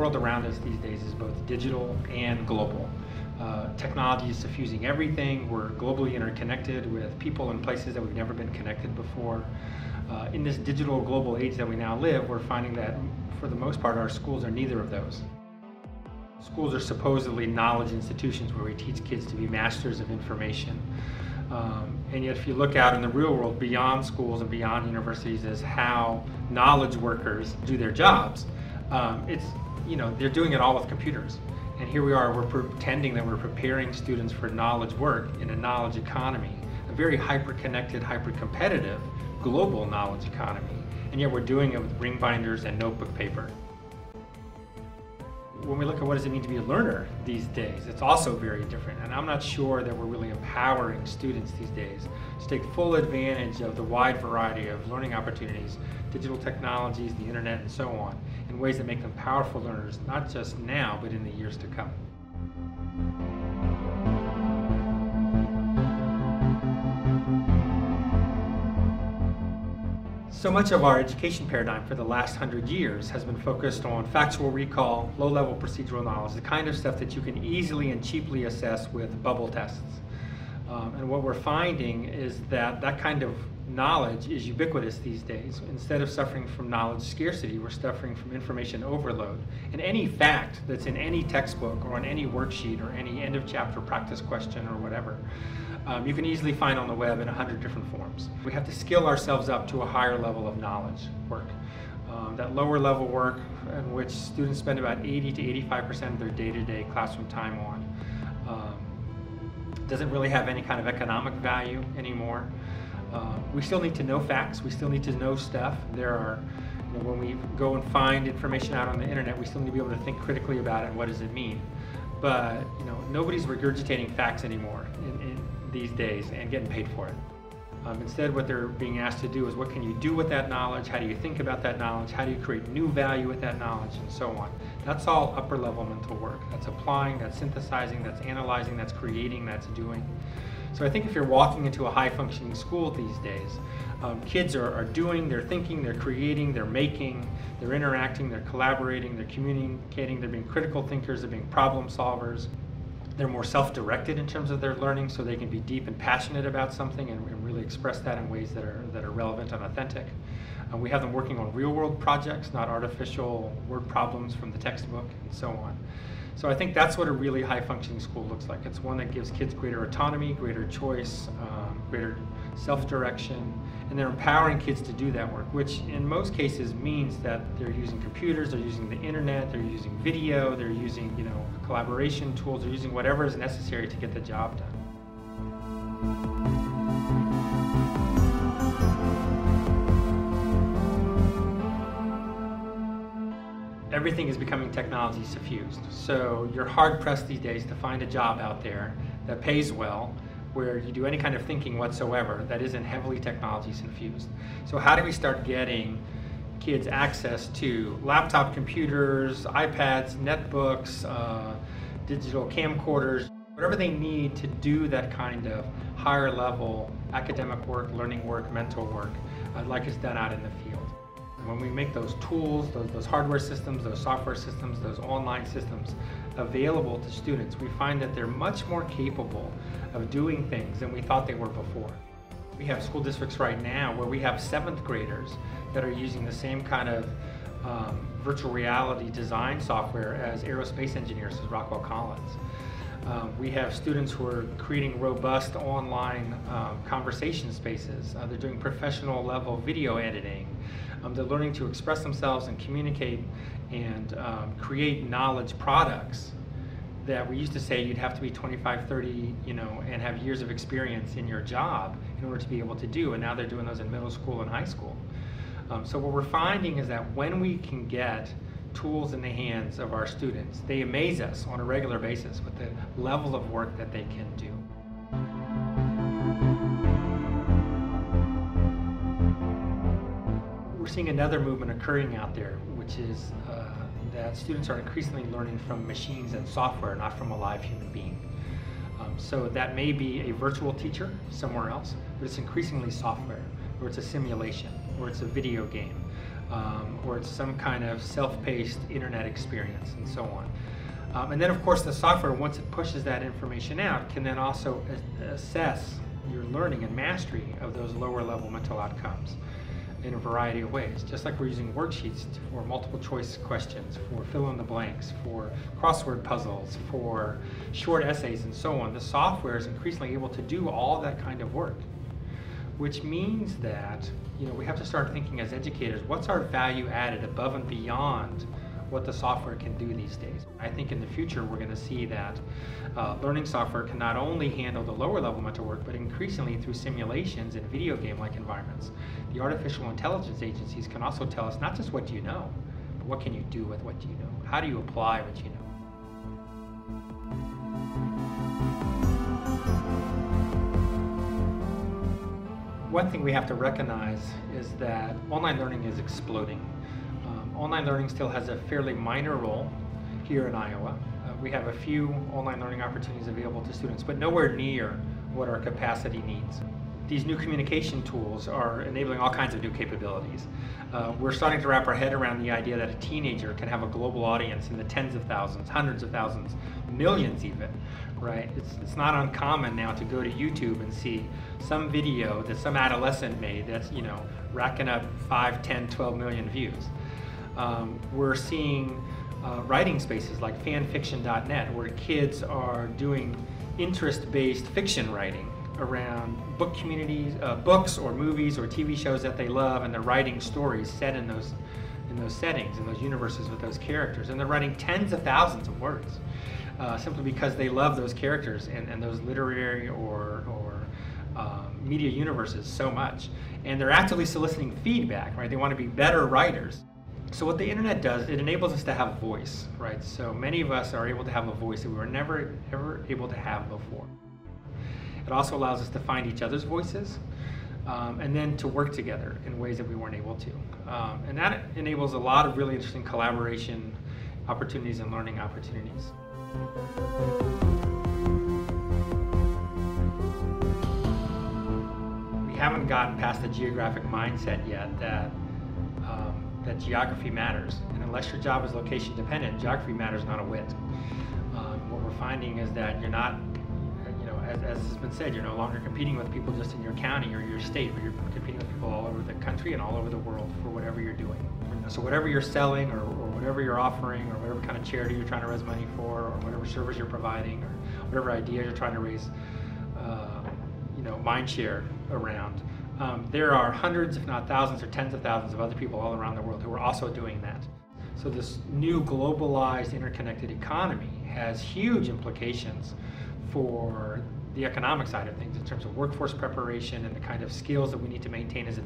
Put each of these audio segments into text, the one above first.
world around us these days is both digital and global. Technology is suffusing everything. We're globally interconnected with people and places that we've never been connected before. In this digital global age that we now live, we're finding that for the most part our schools are neither of those. Schools are supposedly knowledge institutions where we teach kids to be masters of information. And yet if you look out in the real world beyond schools and beyond universities as how knowledge workers do their jobs, they're doing it all with computers. And here we are, we're pretending that we're preparing students for knowledge work in a knowledge economy, a very hyper-connected, hyper-competitive, global knowledge economy. And yet we're doing it with ring binders and notebook paper. When we look at what does it mean to be a learner these days, it's also very different. And I'm not sure that we're really empowering students these days to take full advantage of the wide variety of learning opportunities, digital technologies, the internet, and so on, in ways that make them powerful learners, not just now, but in the years to come. So much of our education paradigm for the last 100 years has been focused on factual recall, low-level procedural knowledge, the kind of stuff that you can easily and cheaply assess with bubble tests. And what we're finding is that that kind of knowledge is ubiquitous these days. Instead of suffering from knowledge scarcity, we're suffering from information overload. And any fact that's in any textbook or on any worksheet or any end-of-chapter practice question or whatever, you can easily find on the web in 100 different forms. We have to skill ourselves up to a higher level of knowledge work. That lower level work in which students spend about 80 to 85% of their day-to-day classroom time on doesn't really have any kind of economic value anymore. We still need to know facts, we still need to know stuff. There are, when we go and find information out on the internet, we still need to be able to think critically about it and what does it mean. But nobody's regurgitating facts anymore in these days and getting paid for it. Instead, what they're being asked to do is what can you do with that knowledge, how do you think about that knowledge, how do you create new value with that knowledge, and so on. That's all upper level mental work. That's applying, that's synthesizing, that's analyzing, that's creating, that's doing. So I think if you're walking into a high-functioning school these days, kids are doing, they're thinking, they're creating, they're making, they're interacting, they're collaborating, they're communicating, they're being critical thinkers, they're being problem solvers. They're more self-directed in terms of their learning, so they can be deep and passionate about something and really express that in ways that are relevant and authentic. We have them working on real-world projects, not artificial word problems from the textbook, and so on. So I think that's what a really high-functioning school looks like. It's one that gives kids greater autonomy, greater choice, greater self-direction, and they're empowering kids to do that work, which in most cases means that they're using computers, they're using the internet, they're using video, they're using collaboration tools, they're using whatever is necessary to get the job done. Everything is becoming technology suffused. So you're hard pressed these days to find a job out there that pays well, where you do any kind of thinking whatsoever that isn't heavily technology infused. So how do we start getting kids access to laptop computers, iPads, netbooks, digital camcorders, whatever they need to do that kind of higher level academic work, learning work, mental work, like it's done out in the field. When we make those tools, those hardware systems, those software systems, those online systems available to students, we find that they're much more capable of doing things than we thought they were before. We have school districts right now where we have 7th graders that are using the same kind of virtual reality design software as aerospace engineers as Rockwell Collins. We have students who are creating robust online conversation spaces. They're doing professional level video editing. They're learning to express themselves and communicate and create knowledge products that we used to say you'd have to be 25, 30, and have years of experience in your job in order to be able to do, and now they're doing those in middle school and high school. So what we're finding is that when we can get tools in the hands of our students, they amaze us on a regular basis with the level of work that they can do. We're seeing another movement occurring out there, which is that students are increasingly learning from machines and software, not from a live human being. So that may be a virtual teacher somewhere else, but it's increasingly software, or it's a simulation, or it's a video game. or it's some kind of self-paced internet experience, and so on. And then, of course, the software, once it pushes that information out, can then also assess your learning and mastery of those lower level mental outcomes in a variety of ways. Just like we're using worksheets for multiple choice questions, for fill in the blanks, for crossword puzzles, for short essays, and so on, the software is increasingly able to do all that kind of work, which means that we have to start thinking as educators, what's our value added above and beyond what the software can do these days. I think in the future we're going to see that learning software can not only handle the lower level mental work, but increasingly through simulations and video game-like environments. The artificial intelligence agencies can also tell us not just what do you know, but what can you do with what you know? How do you apply what you know? One thing we have to recognize is that online learning is exploding. Online learning still has a fairly minor role here in Iowa. We have a few online learning opportunities available to students, but nowhere near what our capacity needs. These new communication tools are enabling all kinds of new capabilities. We're starting to wrap our head around the idea that a teenager can have a global audience in the tens of thousands, hundreds of thousands, millions even, right? It's not uncommon now to go to YouTube and see some video that some adolescent made that's, racking up 5, 10, 12 million views. We're seeing writing spaces like fanfiction.net, where kids are doing interest-based fiction writing around book communities, books or movies or TV shows that they love, and they're writing stories set in those settings, in those universes with those characters, and they're writing tens of thousands of words simply because they love those characters and those literary or media universes so much, and they're actively soliciting feedback, right? They want to be better writers. So what the internet does, it enables us to have a voice, right? So many of us are able to have a voice that we were never ever able to have before. It also allows us to find each other's voices and then to work together in ways that we weren't able to. And that enables a lot of really interesting collaboration opportunities and learning opportunities. We haven't gotten past the geographic mindset yet that geography matters. And unless your job is location dependent, geography matters not a whit. What we're finding is that you're not, as has been said, you're no longer competing with people just in your county or your state, but you're competing with people all over the country and all over the world for whatever you're doing. So whatever you're selling or whatever you're offering or whatever kind of charity you're trying to raise money for or whatever service you're providing or whatever idea you're trying to raise mind share around, there are hundreds, if not thousands or tens of thousands of other people all around the world who are also doing that. So this new globalized interconnected economy has huge implications for the economic side of things in terms of workforce preparation and the kind of skills that we need to maintain as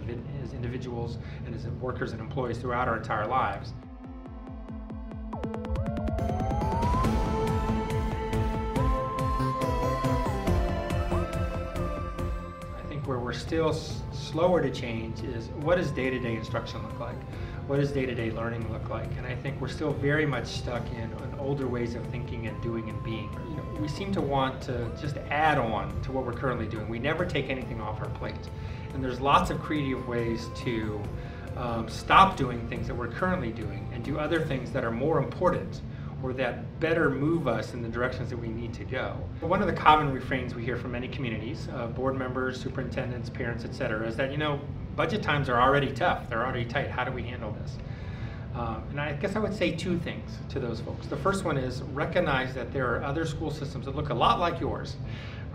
individuals and as workers and employees throughout our entire lives. Where we're still slower to change is, what does day-to-day instruction look like? What does day-to-day learning look like? And I think we're still very much stuck in older ways of thinking and doing and being. We seem to want to just add on to what we're currently doing. We never take anything off our plate. And there's lots of creative ways to stop doing things that we're currently doing and do other things that are more important or that better move us in the directions that we need to go. One of the common refrains we hear from many communities, board members, superintendents, parents, etc., is that, budget times are already tough, they're already tight, how do we handle this? And I guess I would say two things to those folks. The first one is recognize that there are other school systems that look a lot like yours,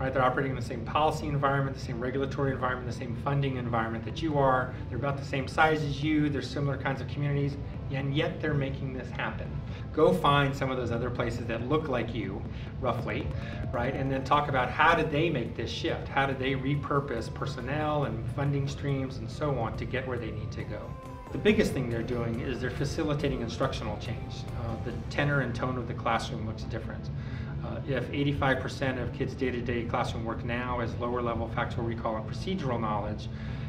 right? They're operating in the same policy environment, the same regulatory environment, the same funding environment that you are. They're about the same size as you, they're similar kinds of communities, and yet they're making this happen. Go find some of those other places that look like you, roughly, right? And then talk about how did they make this shift? How did they repurpose personnel and funding streams and so on to get where they need to go? The biggest thing they're doing is they're facilitating instructional change. The tenor and tone of the classroom looks different. If 85% of kids' day-to-day classroom work now is lower level factual recall and procedural knowledge,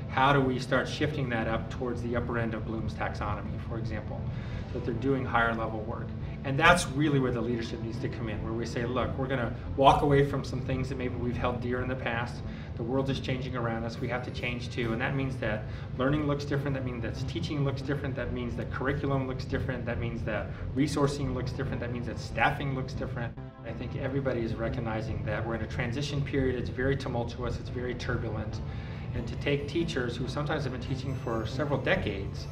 how do we start shifting that up towards the upper end of Bloom's taxonomy, for example, so that they're doing higher level work? And that's really where the leadership needs to come in, where we say, look, we're going to walk away from some things that maybe we've held dear in the past. The world is changing around us. We have to change too. And that means that learning looks different. That means that teaching looks different. That means that curriculum looks different. That means that resourcing looks different. That means that staffing looks different. I think everybody is recognizing that we're in a transition period. It's very tumultuous. It's very turbulent. And to take teachers who sometimes have been teaching for several decades,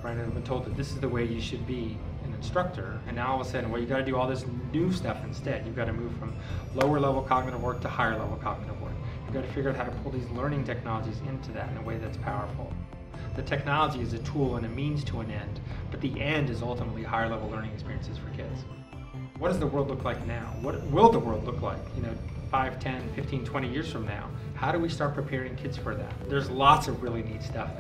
right, and have been told that this is the way you should be an instructor, and now all of a sudden, well, you got to do all this new stuff instead. You've got to move from lower level cognitive work to higher level cognitive work. You've got to figure out how to pull these learning technologies into that in a way that's powerful. The technology is a tool and a means to an end, but the end is ultimately higher level learning experiences for kids. What does the world look like now? What will the world look like, 5, 10, 15, 20 years from now? How do we start preparing kids for that? There's lots of really neat stuff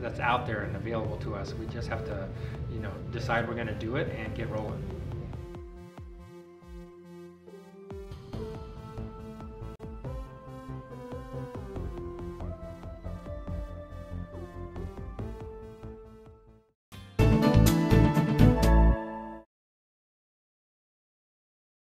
that's out there and available to us. We just have to, decide we're going to do it and get rolling.